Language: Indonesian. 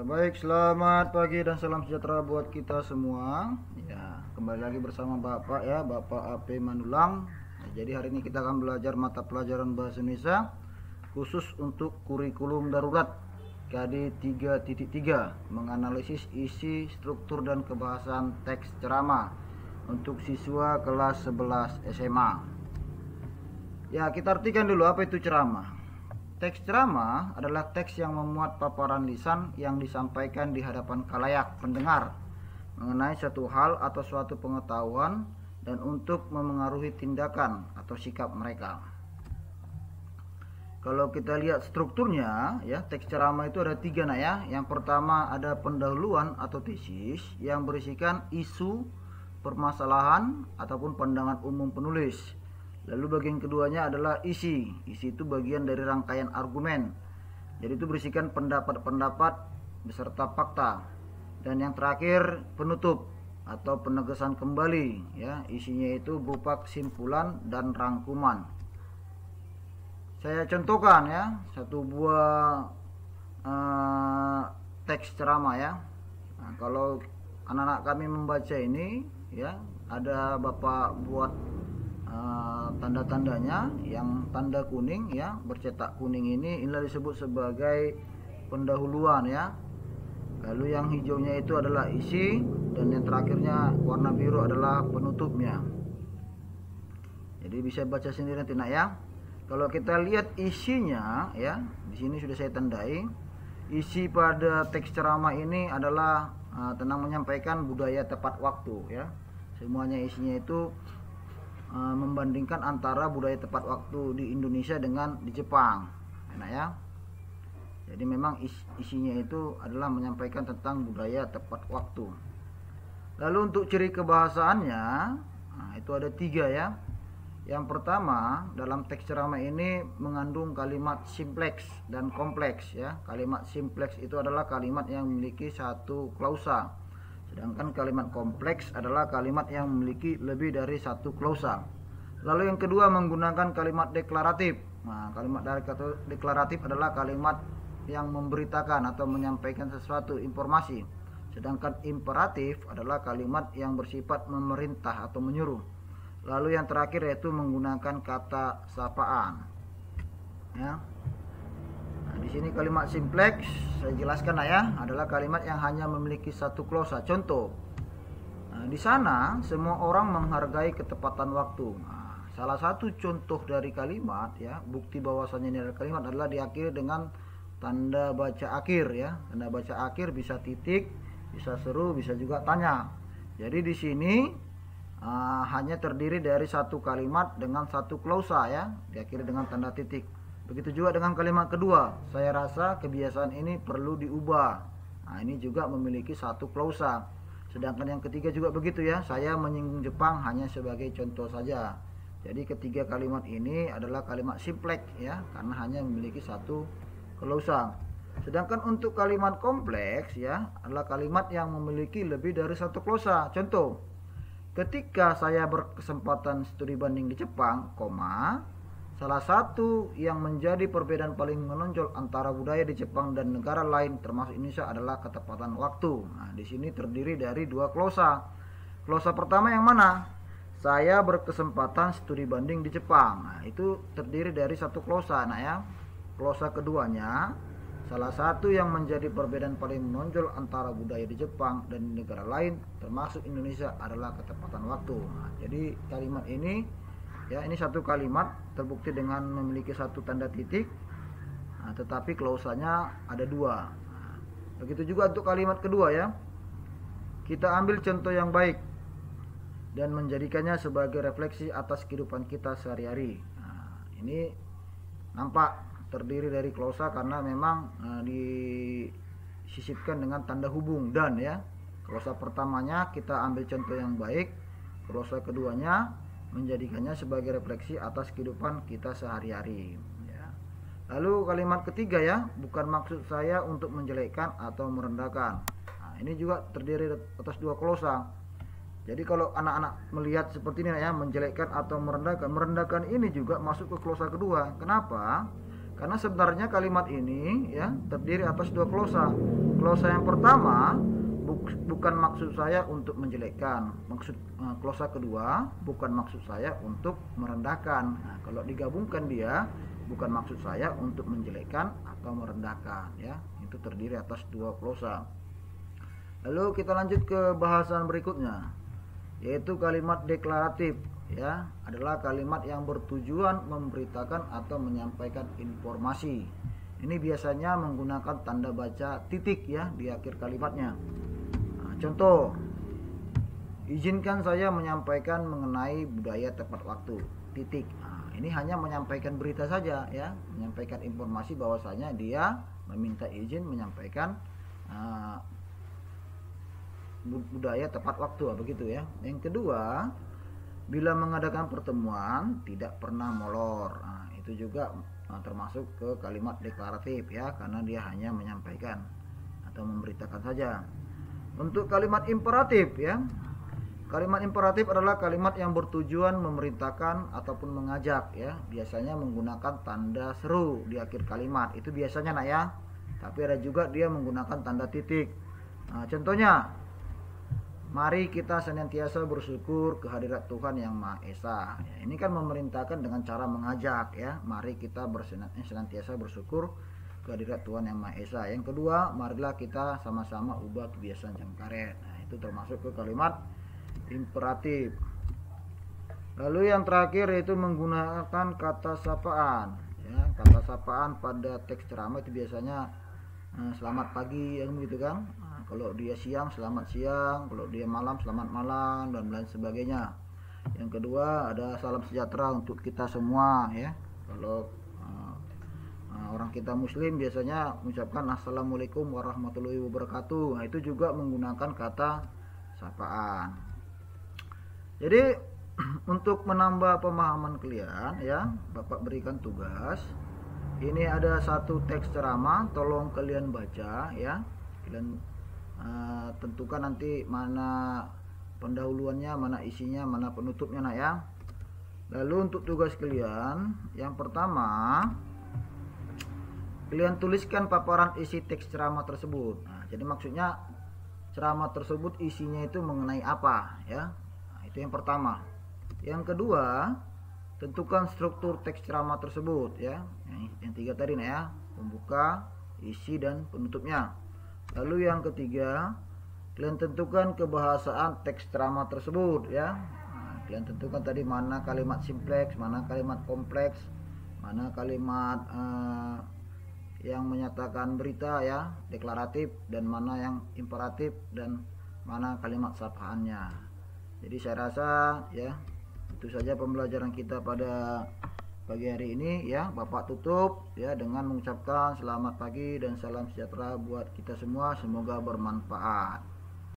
Baik, selamat pagi dan salam sejahtera buat kita semua. Ya, kembali lagi bersama Bapak ya, Bapak AP Manulang. Jadi hari ini kita akan belajar mata pelajaran Bahasa Indonesia khusus untuk kurikulum darurat KD 3.3, menganalisis isi, struktur dan kebahasan teks ceramah untuk siswa kelas 11 SMA. Ya, kita artikan dulu apa itu ceramah. Teks ceramah adalah teks yang memuat paparan lisan yang disampaikan di hadapan khalayak pendengar mengenai suatu hal atau suatu pengetahuan dan untuk memengaruhi tindakan atau sikap mereka. Kalau kita lihat strukturnya, ya, teks ceramah itu ada tiga ya. Yang pertama ada pendahuluan atau tesis yang berisikan isu, permasalahan ataupun pandangan umum penulis. Lalu bagian keduanya adalah isi. Isi itu bagian dari rangkaian argumen. Jadi itu berisikan pendapat-pendapat beserta fakta. Dan yang terakhir penutup atau penegasan kembali. Ya, isinya itu berupa kesimpulan dan rangkuman. Saya contohkan ya satu buah teks ceramah ya. Nah, kalau anak-anak kami membaca ini ya, ada Bapak buat tanda-tandanya. Yang tanda kuning ya, bercetak kuning inilah disebut sebagai pendahuluan ya. Lalu yang hijaunya itu adalah isi, dan yang terakhirnya warna biru adalah penutupnya. Jadi bisa baca sendiri nanti nak ya. Kalau kita lihat isinya ya, di sini sudah saya tandai. Isi pada teks ceramah ini adalah tentang menyampaikan budaya tepat waktu ya. Semuanya isinya itu membandingkan antara budaya tepat waktu di Indonesia dengan di Jepang, enak ya. Jadi memang isinya itu adalah menyampaikan tentang budaya tepat waktu. Lalu untuk ciri kebahasaannya, itu ada tiga ya. Yang pertama, dalam teks ceramah ini mengandung kalimat simpleks dan kompleks ya. Kalimat simpleks itu adalah kalimat yang memiliki satu klausa. Sedangkan kalimat kompleks adalah kalimat yang memiliki lebih dari satu klausa. Lalu yang kedua menggunakan kalimat deklaratif. Nah, kalimat deklaratif adalah kalimat yang memberitakan atau menyampaikan sesuatu informasi. Sedangkan imperatif adalah kalimat yang bersifat memerintah atau menyuruh. Lalu yang terakhir yaitu menggunakan kata sapaan. Ya. Di sini kalimat simpleks saya jelaskan ya, adalah kalimat yang hanya memiliki satu klausa. Contoh, di sana semua orang menghargai ketepatan waktu. Salah satu contoh dari kalimat ya, bukti bahwasannya ini adalah kalimat adalah diakhiri dengan tanda baca akhir ya. Tanda baca akhir bisa titik, bisa seru, bisa juga tanya. Jadi di sini hanya terdiri dari satu kalimat dengan satu klausa ya, diakhiri dengan tanda titik. Begitu juga dengan kalimat kedua, saya rasa kebiasaan ini perlu diubah. Nah, ini juga memiliki satu klausa. Sedangkan yang ketiga juga begitu ya, saya menyinggung Jepang hanya sebagai contoh saja. Jadi ketiga kalimat ini adalah kalimat simpleks ya, karena hanya memiliki satu klausa. Sedangkan untuk kalimat kompleks ya, adalah kalimat yang memiliki lebih dari satu klausa. Contoh, ketika saya berkesempatan studi banding di Jepang, salah satu yang menjadi perbedaan paling menonjol antara budaya di Jepang dan negara lain termasuk Indonesia adalah ketepatan waktu. Nah, di sini terdiri dari dua klausa. Klausa pertama yang mana? Saya berkesempatan studi banding di Jepang. Nah, itu terdiri dari satu klausa, nah ya. Klausa keduanya, salah satu yang menjadi perbedaan paling menonjol antara budaya di Jepang dan di negara lain termasuk Indonesia adalah ketepatan waktu. Nah, jadi kalimat ini ya, ini satu kalimat terbukti dengan memiliki satu tanda titik, tetapi klausanya ada dua. Begitu juga untuk kalimat kedua ya. Kita ambil contoh yang baik dan menjadikannya sebagai refleksi atas kehidupan kita sehari-hari. Ini nampak terdiri dari klausa karena memang disisipkan dengan tanda hubung dan ya. Klausa pertamanya kita ambil contoh yang baik, klausa keduanya menjadikannya sebagai refleksi atas kehidupan kita sehari-hari ya. Lalu kalimat ketiga ya, bukan maksud saya untuk menjelekkan atau merendahkan. Nah, ini juga terdiri atas dua klausa. Jadi kalau anak-anak melihat seperti ini ya, menjelekkan atau merendahkan ini juga masuk ke klausa kedua. Kenapa? Karena sebenarnya kalimat ini ya terdiri atas dua glosa. Glosa yang pertama, bukan maksud saya untuk menjelekkan. Glosa kedua, bukan maksud saya untuk merendahkan. Nah, kalau digabungkan dia, bukan maksud saya untuk menjelekkan atau merendahkan ya. Itu terdiri atas dua glosa. Lalu kita lanjut ke bahasan berikutnya, yaitu kalimat deklaratif ya, adalah kalimat yang bertujuan memberitakan atau menyampaikan informasi. Ini biasanya menggunakan tanda baca titik ya di akhir kalimatnya. Nah, contoh, izinkan saya menyampaikan mengenai budaya tepat waktu, titik. Nah, ini hanya menyampaikan berita saja ya, menyampaikan informasi bahwasanya dia meminta izin menyampaikan budaya tepat waktu, begitu ya. Yang kedua, bila mengadakan pertemuan tidak pernah molor. Nah, itu juga termasuk ke kalimat deklaratif ya, karena dia hanya menyampaikan atau memberitakan saja. Untuk kalimat imperatif ya, kalimat imperatif adalah kalimat yang bertujuan memerintahkan ataupun mengajak ya, biasanya menggunakan tanda seru di akhir kalimat. Itu biasanya nak ya, tapi ada juga dia menggunakan tanda titik. Nah, contohnya, mari kita senantiasa bersyukur kehadirat Tuhan yang Maha Esa. Ya, ini kan memerintahkan dengan cara mengajak ya. Mari kita senantiasa bersyukur kehadirat Tuhan yang Maha Esa. Yang kedua, marilah kita sama-sama ubah kebiasaan jam karet. Nah, itu termasuk ke kalimat imperatif. Lalu yang terakhir yaitu menggunakan kata sapaan. Ya, kata sapaan pada teks ceramah itu biasanya selamat pagi yang begitu kan. Kalau dia siang, selamat siang. Kalau dia malam, selamat malam, dan lain sebagainya. Yang kedua, ada salam sejahtera untuk kita semua ya. Kalau orang kita muslim biasanya mengucapkan assalamualaikum warahmatullahi wabarakatuh. Nah, itu juga menggunakan kata sapaan. Jadi untuk menambah pemahaman kalian ya, Bapak berikan tugas. Ini ada satu teks ceramah, tolong kalian baca ya. Kalian tentukan nanti mana pendahuluannya, mana isinya, mana penutupnya nak ya. Lalu untuk tugas kalian, yang pertama, kalian tuliskan paparan isi teks ceramah tersebut. Nah, jadi maksudnya ceramah tersebut isinya itu mengenai apa ya. Nah, itu yang pertama. Yang kedua, tentukan struktur teks ceramah tersebut ya. Yang tiga tadi nak ya, pembuka, isi, dan penutupnya. Lalu yang ketiga, kalian tentukan kebahasaan teks ceramah tersebut ya. Nah, kalian tentukan tadi mana kalimat simpleks, mana kalimat kompleks, mana kalimat yang menyatakan berita ya, deklaratif, dan mana yang imperatif, dan mana kalimat sapaannya. Jadi saya rasa ya, itu saja pembelajaran kita pada pagi hari ini ya. Bapak tutup ya dengan mengucapkan selamat pagi dan salam sejahtera buat kita semua, semoga bermanfaat.